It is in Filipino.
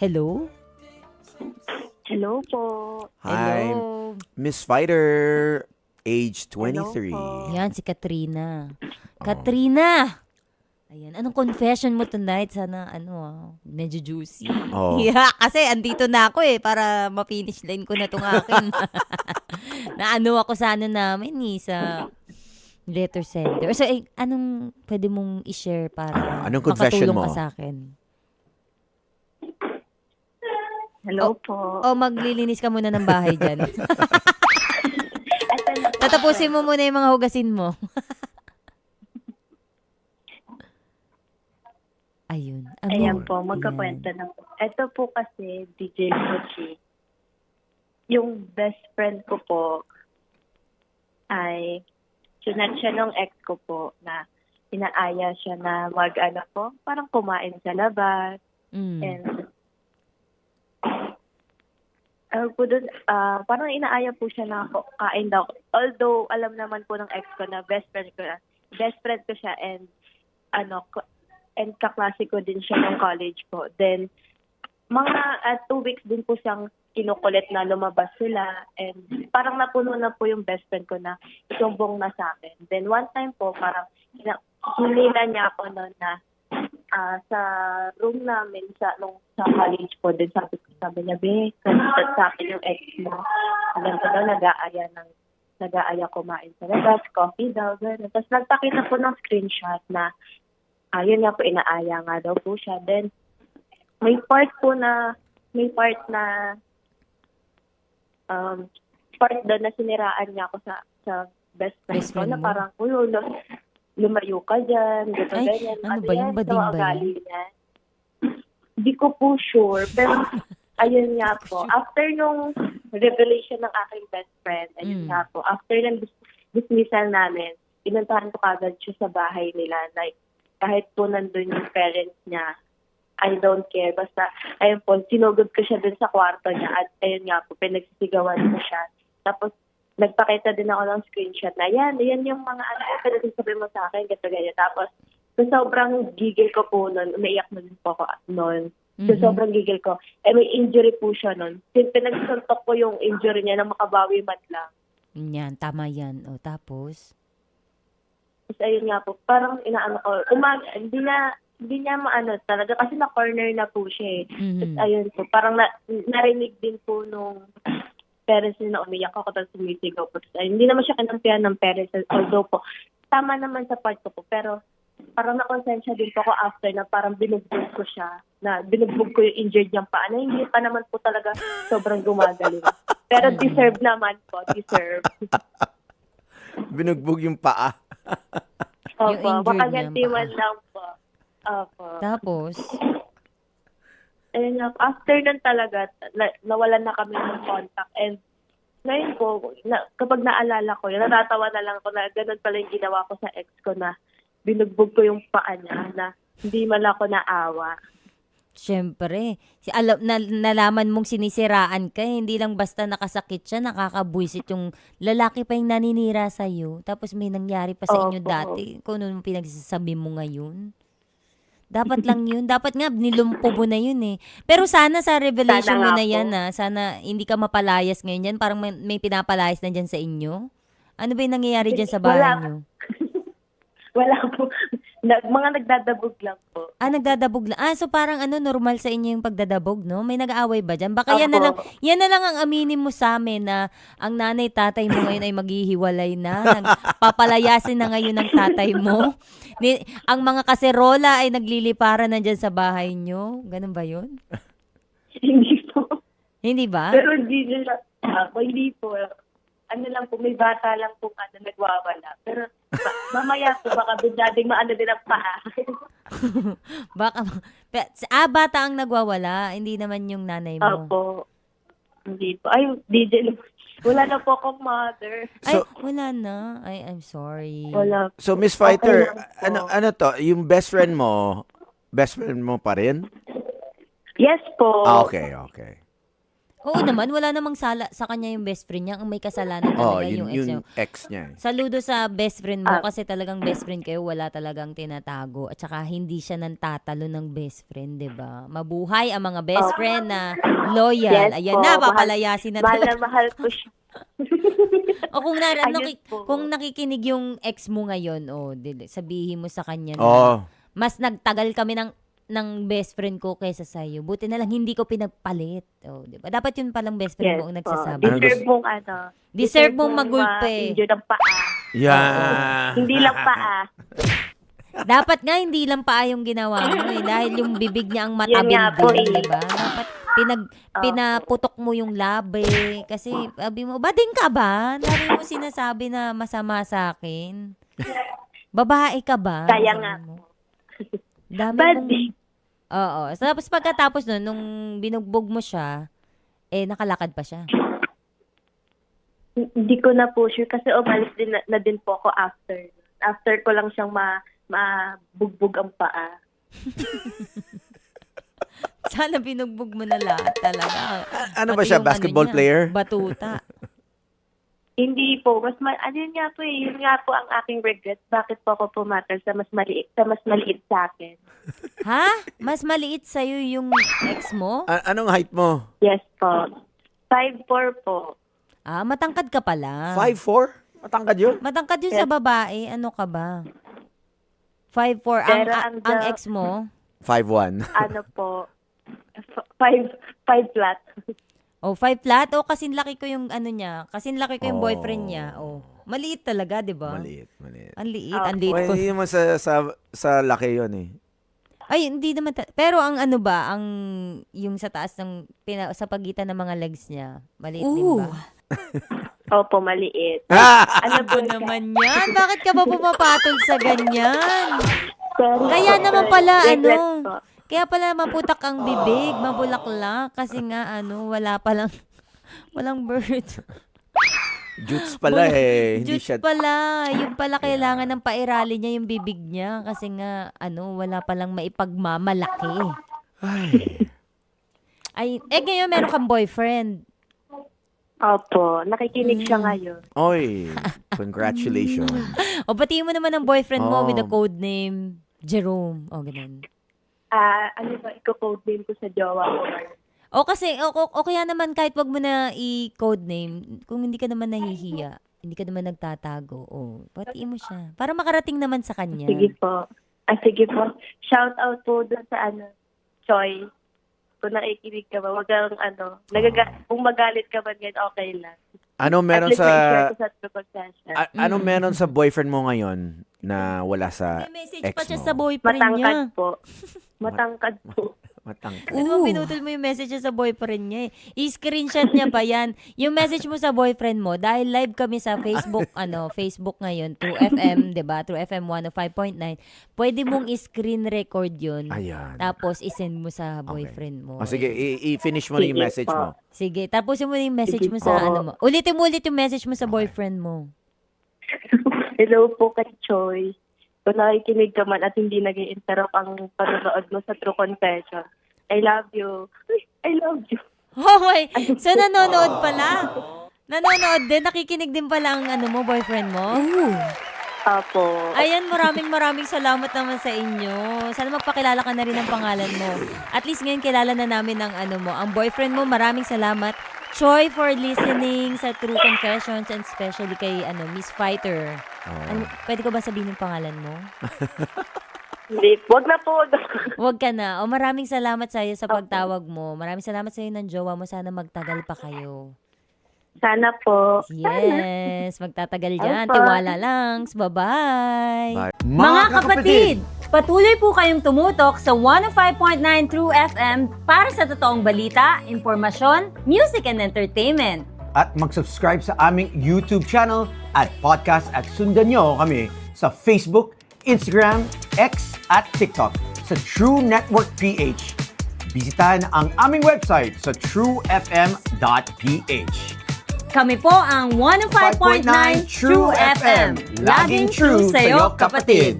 Hello? Hello po. Hi, Hello? Miss Fighter, age Hello 23. po. Yan, si Katrina. Oh. Katrina! Ayan, anong confession mo tonight? Sana, medyo juicy. Oh. Yeah, kasi andito na ako para ma-finish line ko na itong akin. Naano ako sa namin sa letter sender. So, anong pwede mong i-share para Anong confession makatulong mo? ka sa akin? Hello po. O maglilinis ka muna ng bahay dyan. Ito na po. Tatapusin mo muna yung mga hugasin mo. Ayun. Ayan po, magkakwento na po. Ito po kasi, DJ Mochi, yung best friend ko po ay sinat siya nung ex ko po na inaaya siya na parang kumain sa labas. And parang inaaya po siya na kain daw. Although, alam naman po ng ex ko na best friend ko siya and kaklase ko din siya ng college po. Then, mga 2 weeks din po siyang kinukulit na lumabas sila and parang napuno na po yung best friend ko na isumbong na sa akin. Then, one time po, parang hinila niya ako noon na sa room namin sa college po. Then, sabi niya, Be, sa akin yung ex mo. Alam ko daw, nag-aaya kumain sa labas, coffee daw, gano'n. Tapos nagpakita po ng screenshot na yun nga po, inaaya nga daw po siya. Then, may part na doon na siniraan niya ako sa best friend Best ko friend na mo? parang, lumayo ka dyan, gito, Ay, ganyan. ano ba yung bading ba ugali niya. Hindi ko po sure, pero ayun nga po. After nung revelation ng aking best friend, ayun nga po, after ng dismissal namin, inuntahan ko kagad siya sa bahay nila. Like, kahit po nandun yung parents niya, I don't care. Basta, ayun po, sinugod ko siya dun sa kwarto niya at ayun nga po, pinagsisigawan ko siya. Tapos, nagpakita din ako ng screenshot na, yan yung mga pinagsasabi mo sa akin, ganyan. Tapos, so sobrang gigil ko po nun, umaiyak na din po ako nun. So sobrang gigil ko. May injury po siya nun. Pinagsuntok ko yung injury niya na makabawi man lang. Yan, tama yan. O, tapos? Tapos ayun nga po, parang inaano ko, hindi niya maano talaga kasi na-corner na po siya eh. Tapos ayun po, parang narinig din po nung parents niya na umiyak ako tapos sumisigaw po. Tapos ayun, hindi naman siya kinampihan ng parents, although po, tama naman sa part ko po, pero parang nakonsensya din po ako after na parang binugbog ko siya, na binugbog ko yung injured niyang paa, na hindi pa naman po talaga sobrang gumagaling. Pero deserve naman po, deserve. Binugbog yung paa. Yung Opo, injured baka niya, gantiman baka. lang po. Opo. Tapos? Ayun nga, after nun talaga, nawalan na kami ng contact. And ngayon po, kapag naalala ko, natatawa na lang ako na ganun pala yung ginawa ko sa ex ko na binugbog ko yung paa niya na hindi man ako naawa. Siyempre. Nalaman mong sinisiraan ka, hindi lang basta nakasakit siya, nakakabwisit yung lalaki pa yung naninira sa'yo. Tapos may nangyari pa sa inyo Opo. dati. Kung ano pinagsasabi mo ngayon. Dapat lang yun. Dapat nga, nilumpo mo na yun eh. Pero sana sa revelation Sana mo nga na po. yan sana hindi ka mapalayas ngayon yan. Parang may pinapalayas na dyan sa inyo. Ano ba yung nangyayari dyan sa bahay Wala. nyo? Wala po. Mga nagdadabog lang po. Nagdadabog lang. So parang normal sa inyo yung pagdadabog, no? May nag-aaway ba dyan? Baka yan na Opo. lang ang aminin mo sa amin na ang nanay tatay mo ngayon ay maghihiwalay na. Papalayasin na ngayon ng tatay mo. Ang mga kaserola ay nagliliparan na dyan sa bahay nyo. Ganun ba yun? Hindi po. Hindi ba? Pero hindi po. Ano lang po, may bata lang po nagwawala. Pero mamaya po, baka biglading maano din ang paa. Bata ang nagwawala. Hindi naman yung nanay mo. Opo. Hindi po. Ay, DJ, wala na po akong mother. Ay, So- wala na. Ay, I'm sorry. Wala. So, Miss Fighter, Okay lang po. ano to? Yung best friend mo pa rin? Yes po. Okay. Oo naman, wala namang sala sa kanya yung best friend niya. Ang may kasalanan Oh, talaga yung ex niya. yung ex niya. Saludo sa best friend mo kasi talagang best friend kayo, wala talagang tinatago. At saka hindi siya nantatalo ng best friend, di ba? Mabuhay ang mga best friend na loyal. Yes Ayan po, na, papalayasin na Mahal talaga. na mahal ko siya. O Ayun po. kung nakikinig yung ex mo ngayon, sabihin mo sa kanya na Oh. mas nagtagal kami ng best friend ko kaysa sa'yo. Buti na lang hindi ko pinagpalit. Oh, di ba? Dapat yun palang best friend Yes mo ang po. nagsasabi. Deserve mong magulpe. ma-injure ng paa. Yeah. Hindi lang paa. Dapat nga hindi lang paa yung ginawa mo dahil yung bibig niya ang Yun matabil nga po din, eh. di ba? Dapat pinaputok mo yung labi kasi sabi mo, bading ka ba? Dami mo sinasabi na masama sa akin. Babae ka ba? Kaya Sabi nga mo. po. Dami mong Bading. Oo. So, tapos pagkatapos nun, nung binugbog mo siya, nakalakad pa siya. Hindi ko na po sure kasi umalis din na din po ako after. After ko lang siyang mabugbog ang paa. Sana binugbog mo na lahat talaga. Ano ba Pati siya, yung basketball niya, player? Batuta. Hindi po. Yun nga po ang aking regret. Bakit po ako pumatol sa mas maliit sa akin. Ha? Mas maliit sa'yo yung ex mo? Anong height mo? Yes po. 5'4" po. Matangkad ka pala. 5'4"? Matangkad yun? Matangkad yun sa babae. Ano ka ba? 5'4". Pero Ang ex mo? 5'1". Ano po? 5 flat. 5 flat? Kasing laki ko yung ano niya. Kasing laki ko yung Oh. boyfriend niya. Maliit talaga, di ba? Maliit. Ang liit. Ang liit Well, ko. hindi naman sa laki yun eh. Ay, hindi naman. Pero ang ano ba, yung sa taas sa pagitan ng mga legs niya, maliit din ba? Opo, maliit. Ano ba naman yan? Bakit ka ba pumapatol sa ganyan? Sorry Kaya po, naman sorry. pala, Regret po. Kaya pala maputak ang bibig, mabulaklak, kasi nga, walang bird. Jutes pala eh. Hindi Jute siya... pala. Yung pala kailangan ng pairali niya yung bibig niya, kasi nga, wala palang maipagmamalaki. Ay, ngayon meron kang boyfriend. Opo, nakikinig siya ngayon. Oy, congratulations. Batiin mo naman ang boyfriend mo with the Oh. code name Jerome. Ganun. Ano ba, iko-code name ko sa jowa ko ngayon. Kasi, kaya naman kahit wag mo na i-code name, kung hindi ka naman nahihiya, hindi ka naman nagtatago, batiin mo siya. Para makarating naman sa kanya. Sige po. Sige po. Shout out po doon sa Choi. Kung nakikinig ka ba, wag kang kung magalit ka ba ngayon, okay lang. Ano meron At least sa... ma-share ko sa True Confession. Ano meron sa boyfriend mo ngayon na wala sa May message ex pa siya mo? sa boyfriend niya. Matangkad po. Matangkad po. Matangkad. Ano mo pinutol mo yung message niya sa boyfriend niya I-screenshot niya pa yan. Yung message mo sa boyfriend mo, dahil live kami sa Facebook, Facebook ngayon, True FM, 'di ba? True FM 105.9. Pwede mong i-screen record yun. Ayan. Tapos i-send mo sa boyfriend mo. Sige, i-finish mo na yung Sige message po. mo. Sige, tapusin mo na yung message Sige mo sa po. mo. Ulitin mo ulit yung message mo sa boyfriend mo. Hello po kay Choi. Kung nakikinig ka man at hindi nag-i-interrupt ang panonood mo sa True Confession, I love you. I love you. Okay. So, nanonood pala. Nanonood din. Nakikinig din pala ang boyfriend mo. Apo. Ayan, maraming salamat naman sa inyo. Sana magpakilala ka na rin ng pangalan mo. At least ngayon kilala na namin ang ang boyfriend mo. Maraming salamat. Choi for listening sa True Confessions and especially kay Miss Fighter. Pwede ko ba sabihin yung pangalan mo? Hindi. Wag na po. Huwag ka na. Maraming salamat sa iyo sa pagtawag mo. Maraming salamat sa iyo ng jowa mo. Sana magtagal pa kayo. Sana po. Yes, magtatagal yan. Opo. Tiwala lang. Bye-bye. Bye. Mga kapatid, patuloy po kayong tumutok sa 105.9 True FM para sa totoong balita, impormasyon, music and entertainment. At mag-subscribe sa aming YouTube channel at podcast at sundan nyo kami sa Facebook, Instagram, X at TikTok sa True Network PH. Bisitahan ang aming website sa truefm.ph. Kami po ang 105.9 True FM. Laging true sa'yo, kapatid.